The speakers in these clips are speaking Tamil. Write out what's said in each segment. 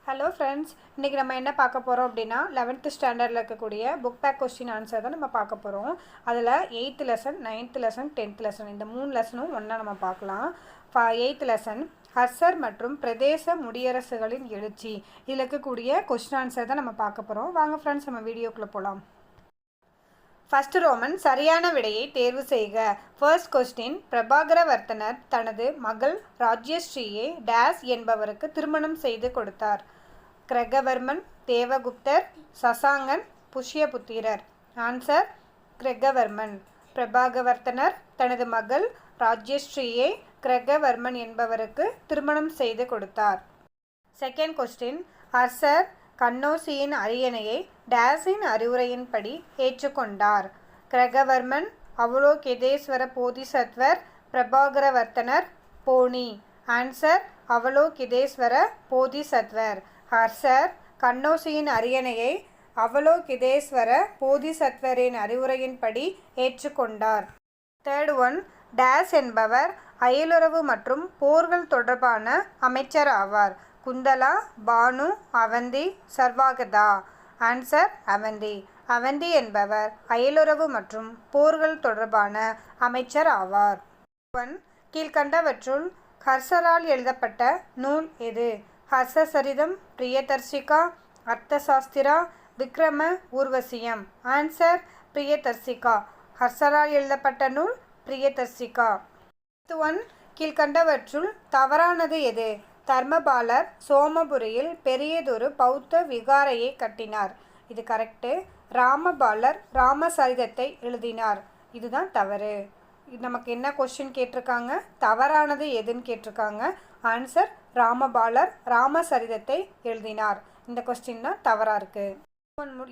ஹலோ ஃப்ரெண்ட்ஸ், இன்றைக்கி நம்ம என்ன பார்க்க போகிறோம் அப்படின்னா 11th ஸ்டாண்டர்டில் இருக்கக்கூடிய புக் பேக் கொஸ்டின் ஆன்சர் தான் நம்ம பார்க்க போகிறோம். அதில் 8th lesson, 9th lesson, 10th lesson இந்த 3 லெசனும் ஒன்றா நம்ம பார்க்கலாம். 8th லெசன் ஹர்சர் மற்றும் பிரதேச முடியரசுகளின் எழுச்சி, இதில் இருக்கக்கூடிய கொஸ்டின் ஆன்சர் தான் நம்ம பார்க்க போகிறோம். வாங்க ஃப்ரெண்ட்ஸ், நம்ம வீடியோக்குள்ளே போகலாம். ஃபர்ஸ்ட் ரோமன் சரியான விடையை தேர்வு செய்க. ஃபர்ஸ்ட் கொஸ்டின், பிரபாகரவர்த்தனர் தனது மகள் ராஜ்யஸ்ரீயை டேஸ் என்பவருக்கு திருமணம் செய்து கொடுத்தார். கிரகவர்மன், தேவகுப்தர், சசாங்கன், புஷ்யபுத்திரர். ஆன்சர் கிரகவர்மன். பிரபாகரவர்த்தனர் தனது மகள் ராஜ்யஸ்ரீயை கிரகவர்மன் என்பவருக்கு திருமணம் செய்து கொடுத்தார். செகண்ட் கொஸ்டின், ஹர்சர் கன்னௌசியின் அரியணையை டேஸின் அறிவுரையின்படி ஏற்றுக்கொண்டார். கிரகவர்மன், அவலோகிதேஸ்வர போதிசத்வர், பிரபாகரவர்த்தனர், போனி. ஆன்சர் அவலோகிதேஸ்வர போதிசத்வர். ஹர்சர் கன்னௌசியின் அரியணையை அவலோகிதேஸ்வர போதிசத்வரின் அறிவுரையின்படி ஏற்றுக்கொண்டார். தேர்ட் ஒன், டேஸ் என்பவர் அயலுறவு மற்றும் போர்கள் தொடர்பான அமைச்சர் ஆவார். குந்தலா, பானு, அவந்தி, சர்வாகதா. ஆன்சர் அவந்தி. அவந்தி என்பவர் அயலுறவு மற்றும் போர்கள் தொடர்பான அமைச்சர் ஆவார். கீழ்கண்டவற்றுள் ஹர்சரால் எழுதப்பட்ட நூல் எது? ஹர்ஷசரிதம், பிரியதர்சிகா, அர்த்தசாஸ்திரா, விக்ரம ஊர்வசியம். ஆன்சர் பிரியதர்சிகா. ஹர்சரால் எழுதப்பட்ட நூல் பிரியதர்சிகா. கீழ்கண்டவற்றுள் தவறானது எது? தர்மபாலர் சோமபுரியில் பெரியதொரு பௌத்த விகாரையை கட்டினார். இது கரெக்டு. ராமபாலர் ராமசரிதத்தை எழுதினார். இதுதான் தவறு. இது நமக்கு என்ன கொஸ்டின் கேட்டிருக்காங்க? தவறானது எதுன்னு கேட்டிருக்காங்க. ஆன்சர் ராமபாலர் ராமசரிதத்தை எழுதினார். இந்த கொஸ்டின் தான் தவறாக இருக்குது.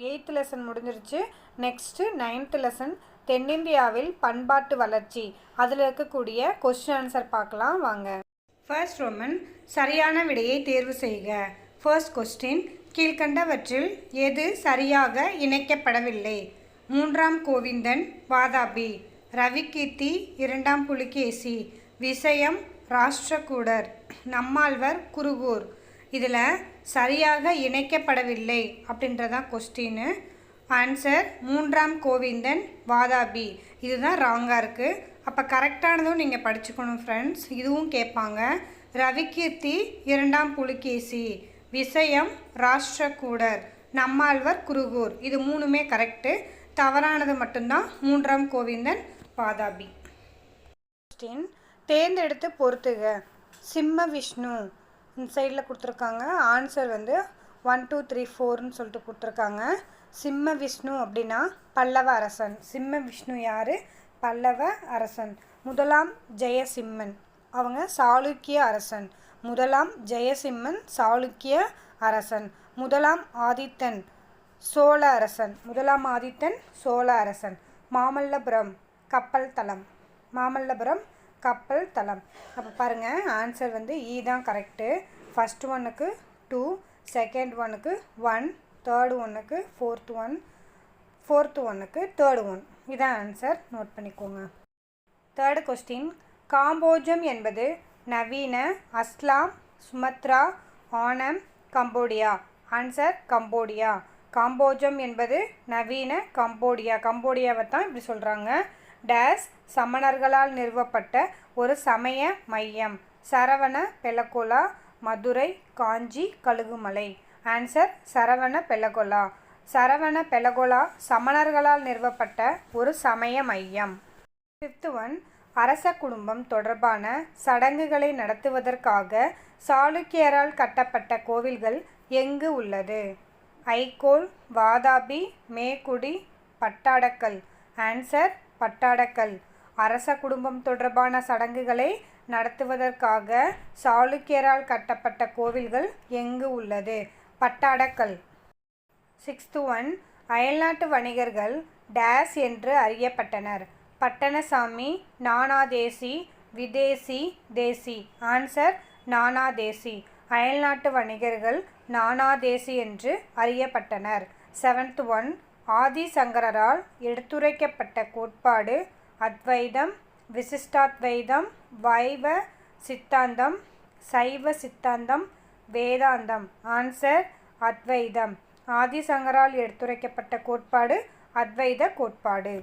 8th லெசன் முடிஞ்சிருச்சு. நெக்ஸ்ட்டு 9th லெசன் தென்னிந்தியாவில் பண்பாட்டு வளர்ச்சி, அதில் இருக்கக்கூடிய கொஸ்டின் ஆன்சர் பார்க்கலாம் வாங்க. ஃபர்ஸ்ட் ரோமன் சரியான விடையை தேர்வு செய்க. ஃபர்ஸ்ட் கொஸ்டின், கீழ்கண்டவற்றில் எது சரியாக இணைக்கப்படவில்லை? 3ஆம் கோவிந்தன் வாதாபி, ரவிகீர்த்தி 2ஆம் புலிகேசி, விஷயம் ராஷ்டிரகூடர், நம்மாழ்வார் குருகூர். இதில் சரியாக இணைக்கப்படவில்லை அப்படின்றதான் கொஸ்டின்னு. ஆன்சர் 3ஆம் கோவிந்தன் வாதாபி. இதுதான் ராங்காக இருக்குது. அப்போ கரெக்டானதும் நீங்கள் படிச்சுக்கணும் ஃப்ரெண்ட்ஸ். இதுவும் கேட்பாங்க. ரவிகீர்த்தி 2ஆம் புலிகேசி, விஷயம் ராஷ்டிரகூடர், நம்மாழ்வார் குருகூர். இது மூணுமே கரெக்டு. தவறானது மட்டும்தான் 3ஆம் கோவிந்தன் வாதாபி. கொஸ்டின், தேர்ந்தெடுத்து பொறுத்துக. சிம்ம விஷ்ணு இந்த சைடில் கொடுத்துருக்காங்க. ஆன்சர் 1 2 3 4ன்னு சொல்லிட்டு கொடுத்துருக்காங்க. சிம்ம விஷ்ணு அப்படின்னா பல்லவ அரசன். சிம்ம விஷ்ணு யார்? பல்லவ அரசன். முதலாம் ஜெயசிம்மன், அவங்க சாளுக்கிய அரசன். முதலாம் ஜெயசிம்மன் சாளுக்கிய அரசன். முதலாம் ஆதித்தன் சோழ அரசன். முதலாம் ஆதித்தன் சோழ அரசன். மாமல்லபுரம் கப்பல் தளம். மாமல்லபுரம் கப்பல் தளம். அப்போ பாருங்கள், ஆன்சர் இ தான் கரெக்டு. ஃபஸ்ட் ஒன்னுக்கு 2, செகண்ட் ஒன்னுக்கு 1, தேர்டு ஒன்னுக்கு ஃபோர்த் ஒன், ஃபோர்த்து ஒன்னுக்கு தேர்டு ஒன். இதான் ஆன்சர், நோட் பண்ணிக்கோங்க. தேர்டு கொஸ்டின், காம்போஜம் என்பது நவீன அஸ்லாம், Sumatra, annum, Cambodia. Answer Cambodia. Kambojam என்பது நவீன கம்போடியா. கம்போடியாவை தான் இப்படி சொல்கிறாங்க. டேஸ் சமணர்களால் நிறுவப்பட்ட ஒரு சமய மையம். சரவண பெலகோலா, மதுரை, காஞ்சி, கழுகுமலை. ஆன்சர் சரவண பெலகோலா. சரவண பெலகோலா சமணர்களால் நிறுவப்பட்ட ஒரு சமய மையம். 5th ஒன், அரச குடும்பம் தொடர்பான சடங்குகளை நடத்துவதற்காக சாளுக்கியரால் கட்டப்பட்ட கோவில்கள் எங்கு உள்ளது? ஐகோல், வாதாபி, மேக்குடி, பட்டாடக்கல். ஆன்சர் பட்டாடக்கல். அரச குடும்பம் தொடர்பான சடங்குகளை நடத்துவதற்காக சாளுக்கியரால் கட்டப்பட்ட கோவில்கள் எங்கு உள்ளது? பட்டாடக்கல். 6th ஒன், அயல்நாட்டு வணிகர்கள் டேஸ் என்று அறியப்பட்டனர். பட்டணசாமி, நானாதேசி, விதேசி, தேசி. ஆன்சர் நானாதேசி. அயல்நாட்டு வணிகர்கள் நானாதேசி என்று அறியப்பட்டனர். 7th ஒன், ஆதிசங்கரால் எடுத்துரைக்கப்பட்ட கோட்பாடு அத்வைதம், விசிஷ்டாத்வைதம், வைவ சித்தாந்தம், சைவ சித்தாந்தம், வேதாந்தம். ஆன்சர் அத்வைதம். ஆதிசங்கரால் எடுத்துரைக்கப்பட்ட கோட்பாடு அத்வைத கோட்பாடு.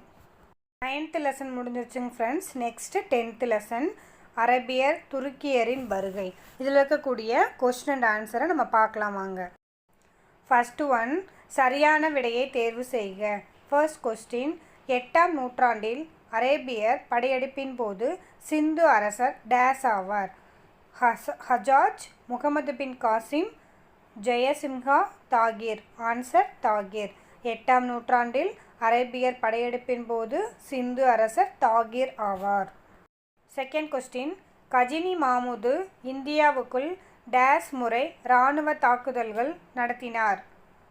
9th லெசன் முடிஞ்சிருச்சுங்க ஃப்ரெண்ட்ஸ். நெக்ஸ்ட்டு 10th லெசன் அரபியர் துருக்கியரின் வருகை. இதில் இருக்கக்கூடிய கொஸ்டின் அண்ட் ஆன்சரை நம்ம பார்க்கலாம் வாங்க. ஃபஸ்ட்டு ஒன், சரியான விடையை தேர்வு செய்க. ஃபர்ஸ்ட் கொஸ்டின், 8ஆம் நூற்றாண்டில் அரேபியர் படையெடுப்பின் போது சிந்து அரசர் டேஸ் ஆவார்? ஹஜாஜ், முகமது பின் காசிம், ஜெயசிம்ஹா, தாகிர். ஆன்சர் தாகிர். 8ஆம் நூற்றாண்டில் அரேபியர் படையெடுப்பின் போது சிந்து அரசர் தாகிர் ஆவார். செகண்ட் கொஸ்டின், கஜினி மாமுது இந்தியாவுக்குள் டேஸ் முறை இராணுவ தாக்குதல்கள் நடத்தினார்?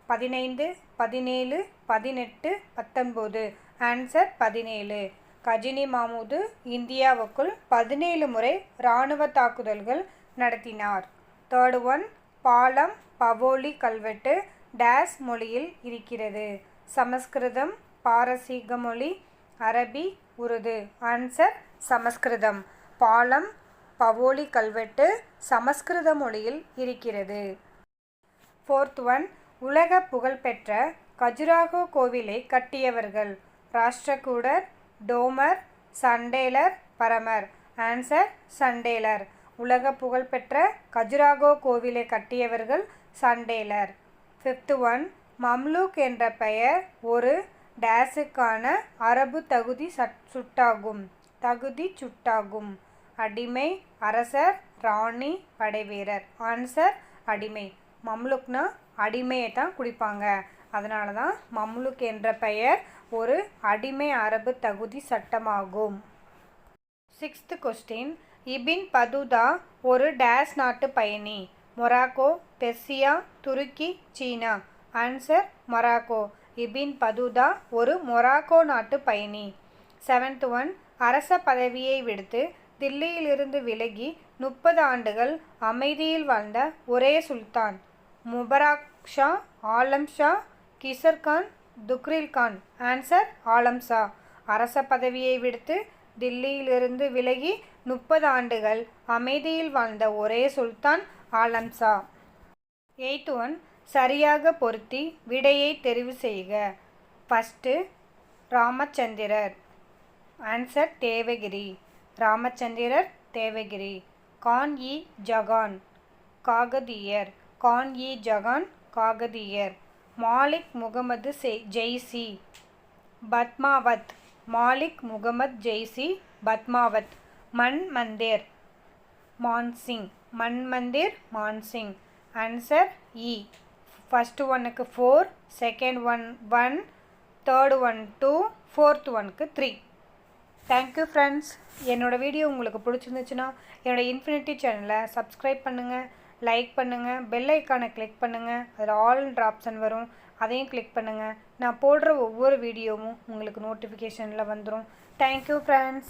15, 17, 18, 19. ஆன்சர் 17. கஜினி மாமுது இந்தியாவுக்குள் 17 முறை இராணுவ தாக்குதல்கள் நடத்தினார். தேர்ட் ஒன், பாலம் பவோலி கல்வெட்டு டேஸ் மொழியில் இருக்கிறது? சமஸ்கிருதம், பாரசீக மொழி, அரபி, உருது. ஆன்சர் சமஸ்கிருதம். பாலம் பவோலி கல்வெட்டு சமஸ்கிருத மொழியில் இருக்கிறது. ஃபோர்த் ஒன், உலக புகழ்பெற்ற கஜுராஹோ கோவிலை கட்டியவர்கள்? ராஷ்டிரகூடர், டோமர், சண்டேலர், பரமர். ஆன்சர் சண்டேலர். உலக புகழ்பெற்ற கஜுராஹோ கோவிலை கட்டியவர்கள் சண்டேலர். ஃபிஃப்த் ஒன், மம்லூக் என்ற பெயர் ஒரு டேஸுக்கான அரபு தகுதி சுட்டாகும். அடிமை, அரசர், ராணி, படைவீரர். ஆன்சர் அடிமை. மம்லுக்னா அடிமையை தான் குடிப்பாங்க, அதனால தான் மம்லுக் என்ற பெயர் ஒரு அடிமை அரபு தகுதி சட்டமாகும். சிக்ஸ்த் கொஸ்டின், இபின் பதுதா ஒரு டேஸ் நாட்டு பயணி? மொராக்கோ, பெர்சியா, துருக்கி, சீனா. Answer Morocco. இபின் பதுதா ஒரு மொராக்கோ நாட்டு பயணி. செவன்த் ஒன், அரச பதவியை விடுத்து தில்லியிலிருந்து விலகி 30 ஆண்டுகள் அமைதியில் வாழ்ந்த ஒரே சுல்தான்? முபராக் ஷா, ஆலம் ஷா, கிசர்கான், துக்ரில் கான். ஆன்சர் ஆலம் ஷா. அரச பதவியை விடுத்து தில்லியிலிருந்து விலகி 30 ஆண்டுகள் அமைதியில் வாழ்ந்த ஒரே சுல்தான் ஆலம் ஷா. எய்த் ஒன், சரியாக பொருத்தி விடையை தெரிவு செய்க. ஃபஸ்ட்டு ராமச்சந்திரர். ஆன்சர் தேவகிரி. ராமச்சந்திரர், தேவகிரி. கான் இ ஜகான், காகதியர். கான் இ ஜகான், காகதியர். Malik Muhammad Jayasi, Padmavat. Malik Muhammad Jayasi, Padmavat. Man Mandir, Man Singh. Man Mandir, Man Singh. Answer E. First ஒன்னுக்கு 4, second one 1, third one 2, fourth ஒன்க்கு 3. Thank you friends. என்னோடய வீடியோ உங்களுக்கு பிடிச்சிருந்துச்சுன்னா என்னோடய இன்ஃபினிட்டி சேனலை சப்ஸ்கிரைப் பண்ணுங்கள், லைக் பண்ணுங்கள், பெல் ஐக்கானை கிளிக் பண்ணுங்கள். அதில் ஆல்ன்ற ஆப்ஷன் வரும், அதையும் கிளிக் பண்ணுங்கள். நான் போடுற ஒவ்வொரு வீடியோவும் உங்களுக்கு நோட்டிஃபிகேஷனில் வந்துடும். Thank you friends.